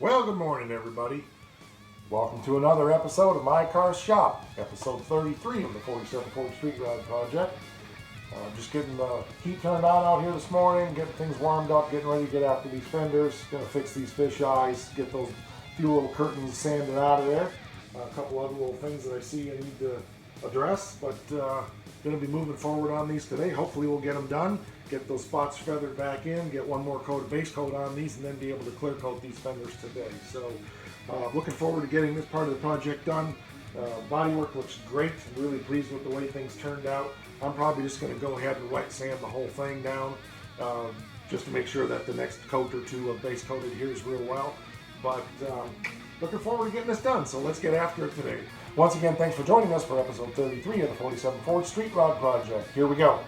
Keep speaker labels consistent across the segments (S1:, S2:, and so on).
S1: Well, good morning, everybody. Welcome to another episode of My Car Shop, episode 33 of the 4740 Street Rod Project. Just getting the heat turned on out here this morning, getting things warmed up, getting ready to get after these fenders. Gonna fix these fish eyes, get those few little curtains sanded out of there. A couple other little things that I see I need to address, but gonna be moving forward on these today. Hopefully we'll get them done, get those spots feathered back in, get one more coat of base coat on these, and then be able to clear coat these fenders today. So looking forward to getting this part of the project done. Bodywork looks great. I'm really pleased with the way things turned out. I'm probably just going to go ahead and wet sand the whole thing down just to make sure that the next coat or two of base coat adheres real well. But looking forward to getting this done, so let's get after it today. Once again, thanks for joining us for episode 33 of the 4740 Street Rod Project. Here we go.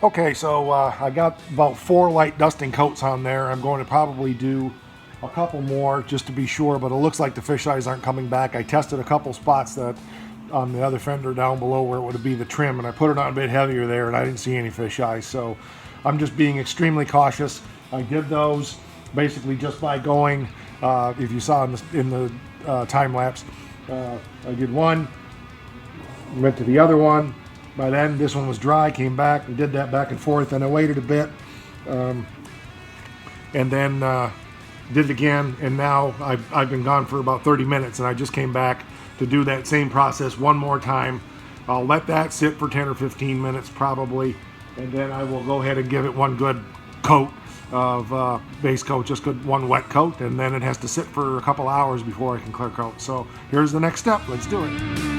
S1: Okay, so I got about 4 light dusting coats on there. I'm going to probably do a couple more just to be sure, but it looks like the fish eyes aren't coming back. I tested a couple spots that on the other fender down below where it would be the trim, and I put it on a bit heavier there, and I didn't see any fish eyes. So I'm just being extremely cautious. I did those basically just by going, if you saw in the time lapse, I did one, went to the other one, By then, this one was dry, came back, and did that back and forth, and I waited a bit, and then did it again, and now I've been gone for about 30 minutes, and I just came back to do that same process one more time. I'll let that sit for 10 or 15 minutes probably, and then I will go ahead and give it one good coat of base coat, just good one wet coat, and then it has to sit for a couple hours before I can clear coat. So here's the next step. Let's do it.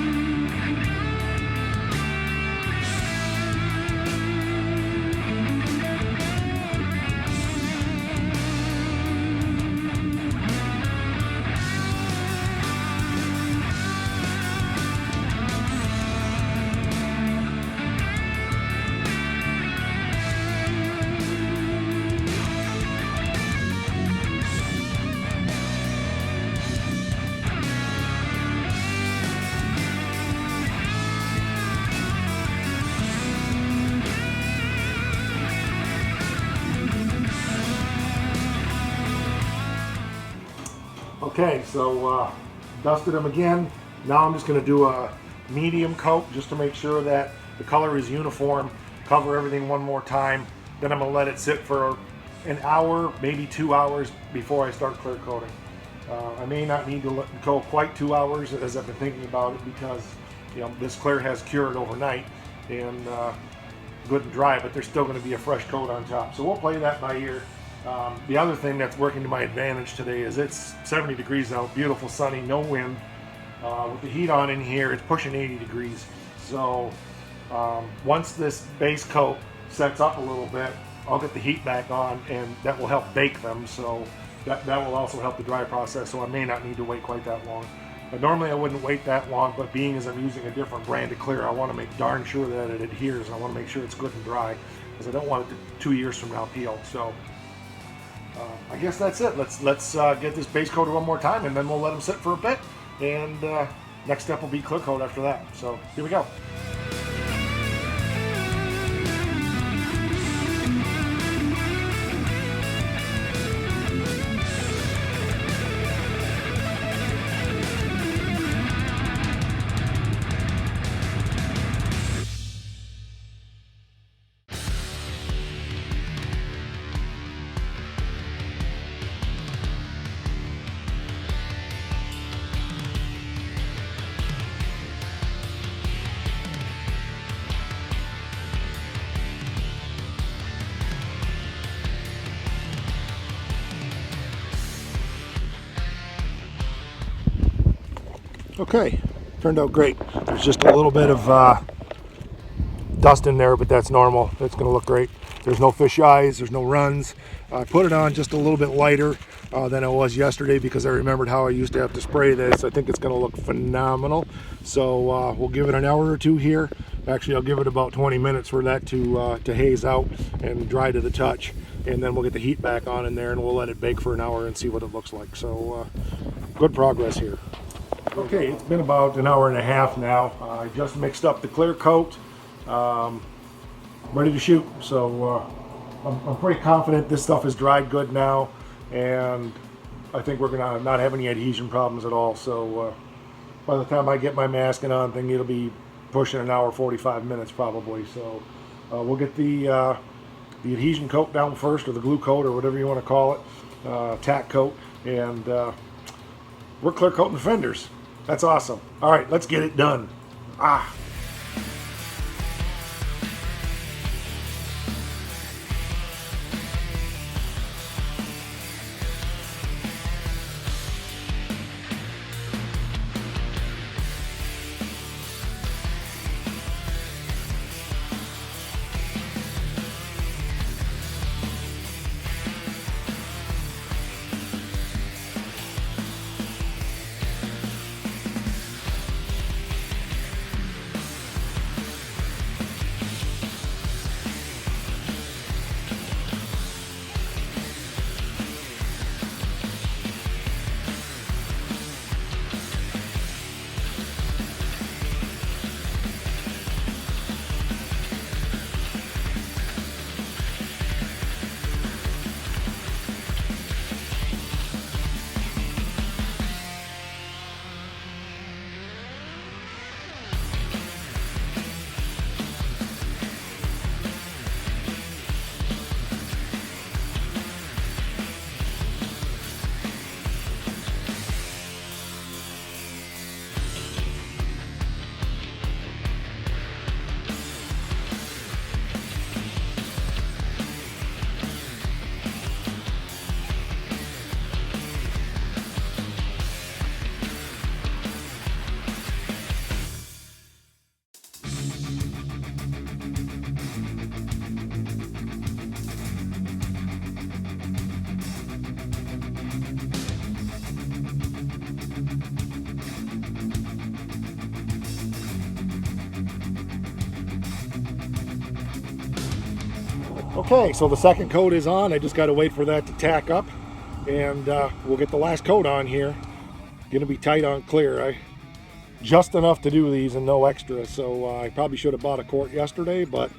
S1: Okay, so dusted them again. Now I'm just going to do a medium coat just to make sure that the color is uniform. Cover everything one more time. Then I'm going to let it sit for an hour, maybe 2 hours before I start clear coating. I may not need to let it go quite 2 hours as I've been thinking about it, because this clear has cured overnight and good and dry, but there's still going to be a fresh coat on top. So we'll play that by ear. The other thing that's working to my advantage today is it's 70 degrees out, beautiful, sunny, no wind. With the heat on in here, it's pushing 80 degrees. So once this base coat sets up a little bit, I'll get the heat back on, and that will help bake them. So that will also help the dry process. So I may not need to wait quite that long. But normally I wouldn't wait that long, but being as I'm using a different brand of clear, I want to make darn sure that it adheres. I want to make sure it's good and dry, because I don't want it to 2 years from now peel. So I guess that's it. Let's get this base coated one more time, and then we'll let them sit for a bit, and next step will be clear coat after that. So here we go. Okay, turned out great. There's just a little bit of dust in there, but that's normal. It's going to look great. There's no fish eyes, there's no runs. I put it on just a little bit lighter than it was yesterday, because I remembered how I used to have to spray this. I think it's going to look phenomenal. So we'll give it an hour or two here. Actually, I'll give it about 20 minutes for that to haze out and dry to the touch. And then we'll get the heat back on in there, and we'll let it bake for an hour and see what it looks like. So good progress here. Okay, it's been about an hour and a half now. I just mixed up the clear coat, ready to shoot. So I'm pretty confident this stuff is dried good now, and I think we're gonna not have any adhesion problems at all. So by the time I get my masking on thing, it'll be pushing an hour 45 minutes probably. So we'll get the adhesion coat down first, or the glue coat, or whatever you want to call it, tack coat, and we're clear coating the fenders. That's awesome. All right, let's get it done. Okay, so the second coat is on. I just got to wait for that to tack up, and we'll get the last coat on here. Gonna be tight on clear. Just enough to do these and no extra, so I probably should have bought a quart yesterday, but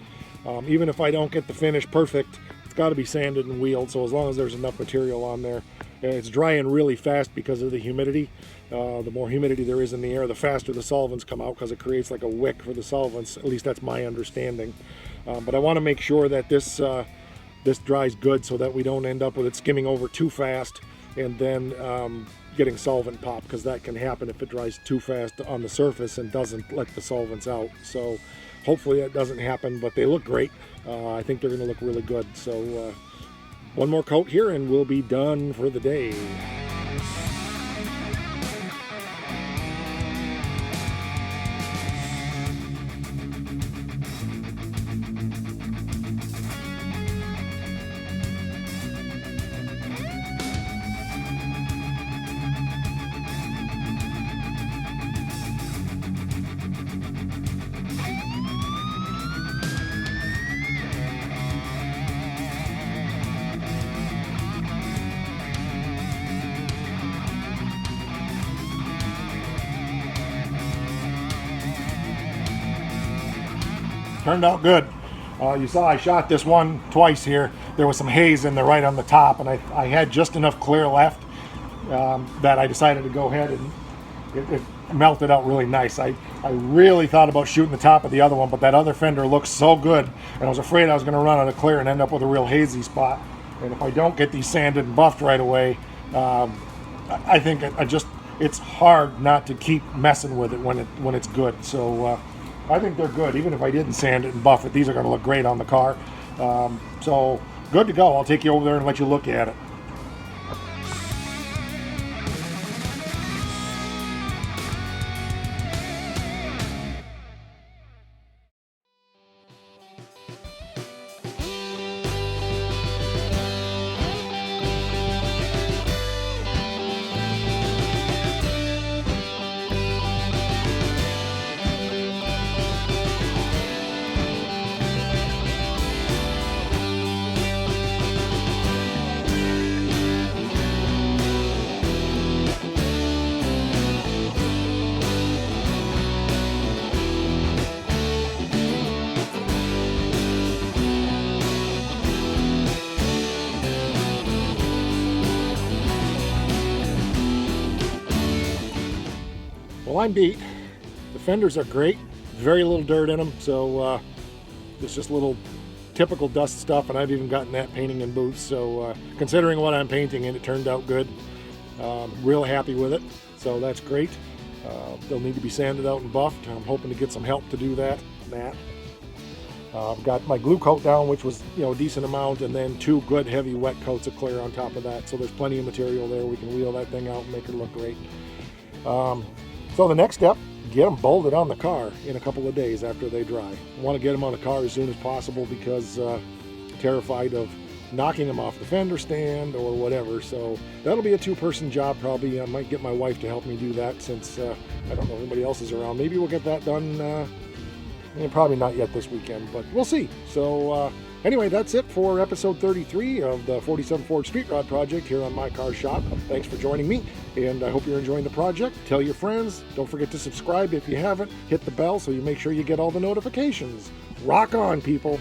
S1: even if I don't get the finish perfect, it's got to be sanded and wheeled, so as long as there's enough material on there. And it's drying really fast because of the humidity. The more humidity there is in the air, the faster the solvents come out, because it creates like a wick for the solvents. At least that's my understanding. But I want to make sure that this dries good so that we don't end up with it skimming over too fast and then getting solvent pop, because that can happen if it dries too fast on the surface and doesn't let the solvents out. So hopefully that doesn't happen, but they look great. I think they're going to look really good. So one more coat here and we'll be done for the day. Turned out good. You saw I shot this one twice here. There was some haze in there right on the top, and I had just enough clear left that I decided to go ahead and it melted out really nice. I really thought about shooting the top of the other one, but that other fender looks so good, and I was afraid I was going to run out of clear and end up with a real hazy spot. And if I don't get these sanded and buffed right away, I think it's hard not to keep messing with it when it's good. So I think they're good. Even if I didn't sand it and buff it, these are going to look great on the car. So good to go. I'll take you over there and let you look at it. Well, I'm beat. The fenders are great, very little dirt in them, so it's just little typical dust stuff, and I've even gotten that painting in boots. So considering what I'm painting, and it turned out good. Real happy with it, so that's great. They'll need to be sanded out and buffed. I'm hoping to get some help to do that. I've got my glue coat down, which was a decent amount, and then 2 good heavy wet coats of clear on top of that. So there's plenty of material there. We can wheel that thing out and make it look great. So the next step, get them bolted on the car in a couple of days after they dry. I want to get them on the car as soon as possible because I'm terrified of knocking them off the fender stand or whatever. So that'll be a 2-person job probably. I might get my wife to help me do that since I don't know if anybody else is around. Maybe we'll get that done, probably not yet this weekend, but we'll see. So anyway, that's it for episode 33 of the 47 Ford Street Rod Project here on My Car Shop. Thanks for joining me, and I hope you're enjoying the project. Tell your friends. Don't forget to subscribe if you haven't. Hit the bell so you make sure you get all the notifications. Rock on, people.